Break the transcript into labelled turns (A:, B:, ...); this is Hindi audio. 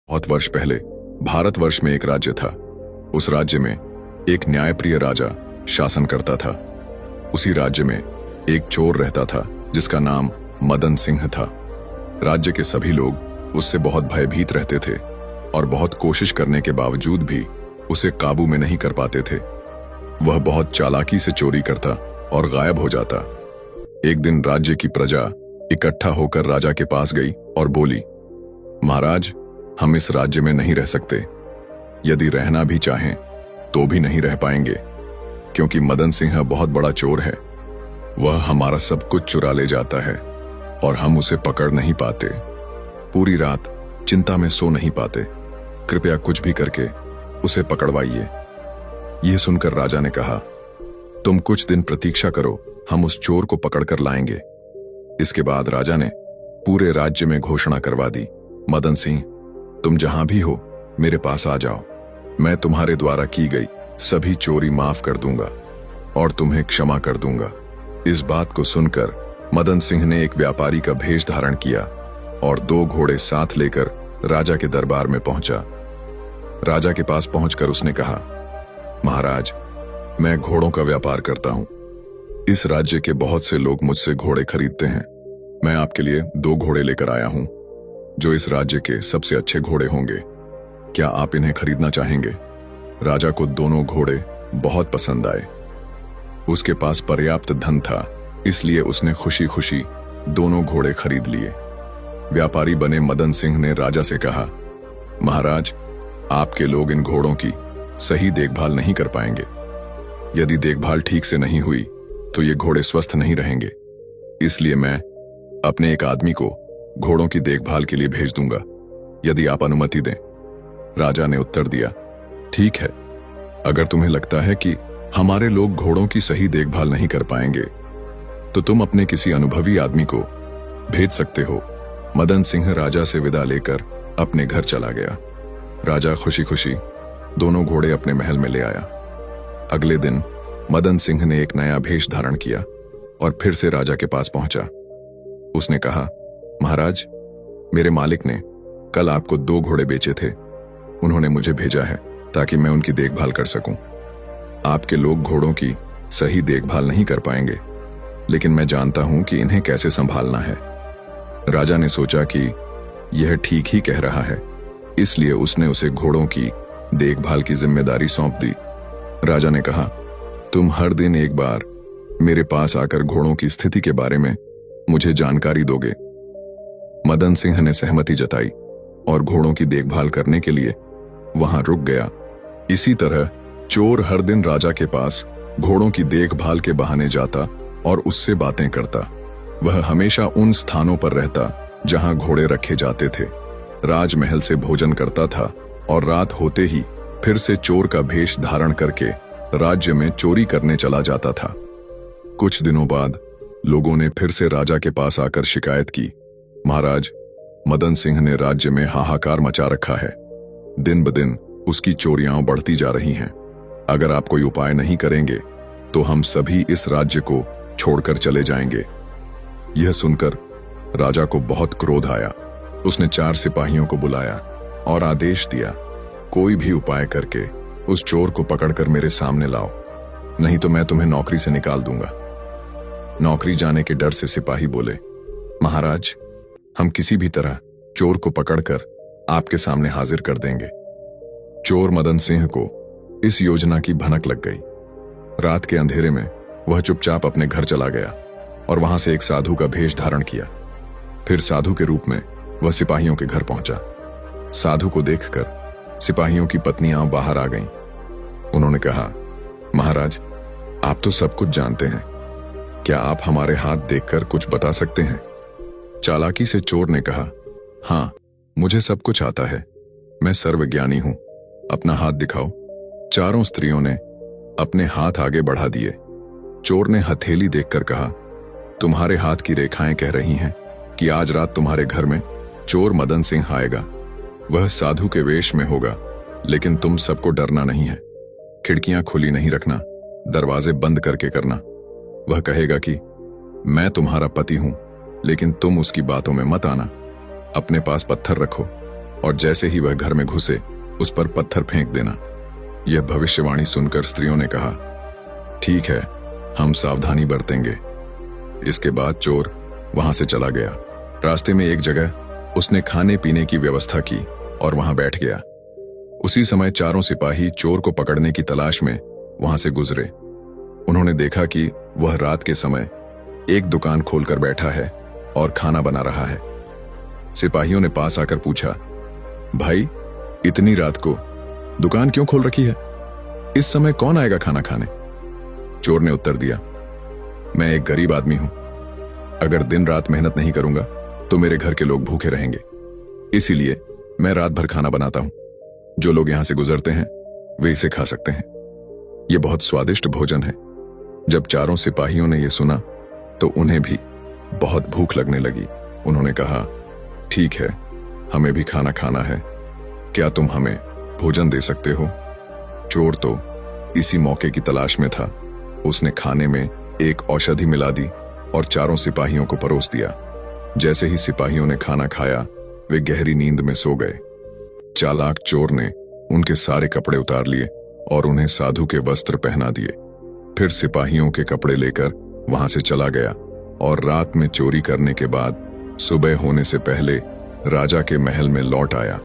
A: बहुत वर्ष पहले भारतवर्ष में एक राज्य था। उस राज्य में एक न्यायप्रिय राजा शासन करता था। उसी राज्य में एक चोर रहता था जिसका नाम मदन सिंह था। राज्य के सभी लोग उससे बहुत भयभीत रहते थे और बहुत कोशिश करने के बावजूद भी उसे काबू में नहीं कर पाते थे। वह बहुत चालाकी से चोरी करता और गायब हो जाता। एक दिन राज्य की प्रजा इकट्ठा होकर राजा के पास गई और बोली, महाराज, हम इस राज्य में नहीं रह सकते। यदि रहना भी चाहें तो भी नहीं रह पाएंगे, क्योंकि मदन सिंह बहुत बड़ा चोर है। वह हमारा सब कुछ चुरा ले जाता है और हम उसे पकड़ नहीं पाते। पूरी रात चिंता में सो नहीं पाते। कृपया कुछ भी करके उसे पकड़वाइए। यह सुनकर राजा ने कहा, तुम कुछ दिन प्रतीक्षा करो, हम उस चोर को पकड़कर लाएंगे। इसके बाद राजा ने पूरे राज्य में घोषणा करवा दी, मदन सिंह, तुम जहां भी हो मेरे पास आ जाओ। मैं तुम्हारे द्वारा की गई सभी चोरी माफ कर दूंगा और तुम्हें क्षमा कर दूंगा। इस बात को सुनकर मदन सिंह ने एक व्यापारी का भेष धारण किया और 2 घोड़े साथ लेकर राजा के दरबार में पहुंचा। राजा के पास पहुंचकर उसने कहा, महाराज, मैं घोड़ों का व्यापार करता हूं। इस राज्य के बहुत से लोग मुझसे घोड़े खरीदते हैं। मैं आपके लिए 2 घोड़े लेकर आया हूं, जो इस राज्य के सबसे अच्छे घोड़े होंगे। क्या आप इन्हें खरीदना चाहेंगे? राजा को दोनों घोड़े बहुत पसंद आए। उसके पास पर्याप्त धन था, इसलिए उसने खुशी खुशी दोनों घोड़े खरीद लिए। व्यापारी बने मदन सिंह ने राजा से कहा, महाराज, आपके लोग इन घोड़ों की सही देखभाल नहीं कर पाएंगे। यदि देखभाल ठीक से नहीं हुई तो ये घोड़े स्वस्थ नहीं रहेंगे। इसलिए मैं अपने एक आदमी को घोड़ों की देखभाल के लिए भेज दूंगा, यदि आप अनुमति दें। राजा ने उत्तर दिया, ठीक है, अगर तुम्हें लगता है कि हमारे लोग घोड़ों की सही देखभाल नहीं कर पाएंगे तो तुम अपने किसी अनुभवी आदमी को भेज सकते हो। मदन सिंह राजा से विदा लेकर अपने घर चला गया। राजा खुशी खुशी दोनों घोड़े अपने महल में ले आया। अगले दिन मदन सिंह ने एक नया भेष धारण किया और फिर से राजा के पास पहुंचा। उसने कहा, महाराज, मेरे मालिक ने कल आपको 2 घोड़े बेचे थे। उन्होंने मुझे भेजा है ताकि मैं उनकी देखभाल कर सकूं। आपके लोग घोड़ों की सही देखभाल नहीं कर पाएंगे, लेकिन मैं जानता हूं कि इन्हें कैसे संभालना है। राजा ने सोचा कि यह ठीक ही कह रहा है, इसलिए उसने उसे घोड़ों की देखभाल की जिम्मेदारी सौंप दी। राजा ने कहा, तुम हर दिन एक बार मेरे पास आकर घोड़ों की स्थिति के बारे में मुझे जानकारी दोगे। मदन सिंह ने सहमति जताई और घोड़ों की देखभाल करने के लिए वहां रुक गया। इसी तरह चोर हर दिन राजा के पास घोड़ों की देखभाल के बहाने जाता और उससे बातें करता। वह हमेशा उन स्थानों पर रहता जहां घोड़े रखे जाते थे। राजमहल से भोजन करता था और रात होते ही फिर से चोर का भेष धारण करके राज्य में चोरी करने चला जाता था। कुछ दिनों बाद लोगों ने फिर से राजा के पास आकर शिकायत की, महाराज, मदन सिंह ने राज्य में हाहाकार मचा रखा है। दिन ब दिन उसकी चोरियां बढ़ती जा रही हैं। अगर आप कोई उपाय नहीं करेंगे तो हम सभी इस राज्य को छोड़कर चले जाएंगे। यह सुनकर राजा को बहुत क्रोध आया। उसने 4 सिपाहियों को बुलाया और आदेश दिया, कोई भी उपाय करके उस चोर को पकड़कर मेरे सामने लाओ, नहीं तो मैं तुम्हें नौकरी से निकाल दूंगा। नौकरी जाने के डर से सिपाही बोले, महाराज, हम किसी भी तरह चोर को पकड़कर आपके सामने हाजिर कर देंगे। चोर मदन सिंह को इस योजना की भनक लग गई। रात के अंधेरे में वह चुपचाप अपने घर चला गया और वहां से एक साधु का भेष धारण किया। फिर साधु के रूप में वह सिपाहियों के घर पहुंचा। साधु को देखकर सिपाहियों की पत्नियां बाहर आ गईं। उन्होंने कहा, महाराज, आप तो सब कुछ जानते हैं, क्या आप हमारे हाथ देखकर कुछ बता सकते हैं? चालाकी से चोर ने कहा, हाँ, मुझे सब कुछ आता है, मैं सर्वज्ञानी हूं, अपना हाथ दिखाओ। चारों स्त्रियों ने अपने हाथ आगे बढ़ा दिए। चोर ने हथेली देखकर कहा, तुम्हारे हाथ की रेखाएं कह रही हैं कि आज रात तुम्हारे घर में चोर मदन सिंह आएगा। वह साधु के वेश में होगा, लेकिन तुम सबको डरना नहीं है। खिड़कियां खुली नहीं रखना, दरवाजे बंद करके करना। वह कहेगा कि मैं तुम्हारा पति हूं, लेकिन तुम उसकी बातों में मत आना। अपने पास पत्थर रखो, और जैसे ही वह घर में घुसे उस पर पत्थर फेंक देना। यह भविष्यवाणी सुनकर स्त्रियों ने कहा, ठीक है, हम सावधानी बरतेंगे। इसके बाद चोर वहां से चला गया। रास्ते में एक जगह उसने खाने पीने की व्यवस्था की और वहां बैठ गया। उसी समय चारों सिपाही चोर को पकड़ने की तलाश में वहां से गुजरे। उन्होंने देखा कि वह रात के समय एक दुकान खोलकर बैठा है और खाना बना रहा है। सिपाहियों ने पास आकर पूछा, भाई, इतनी रात को दुकान क्यों खोल रखी है? इस समय कौन आएगा खाना खाने? चोर ने उत्तर दिया, मैं एक गरीब आदमी हूं। अगर दिन रात मेहनत नहीं करूंगा तो मेरे घर के लोग भूखे रहेंगे। इसीलिए मैं रात भर खाना बनाता हूं। जो लोग यहां से गुजरते हैं वे इसे खा सकते हैं। यह बहुत स्वादिष्ट भोजन है। जब चारों सिपाहियों ने यह सुना तो उन्हें भी बहुत भूख लगने लगी। उन्होंने कहा, ठीक है, हमें भी खाना खाना है। क्या तुम हमें भोजन दे सकते हो? चोर तो इसी मौके की तलाश में था। उसने खाने में एक औषधि मिला दी और चारों सिपाहियों को परोस दिया। जैसे ही सिपाहियों ने खाना खाया वे गहरी नींद में सो गए। चालाक चोर ने उनके सारे कपड़े उतार लिए और उन्हें साधु के वस्त्र पहना दिए। फिर सिपाहियों के कपड़े लेकर वहां से चला गया और रात में चोरी करने के बाद सुबह होने से पहले राजा के महल में लौट आया।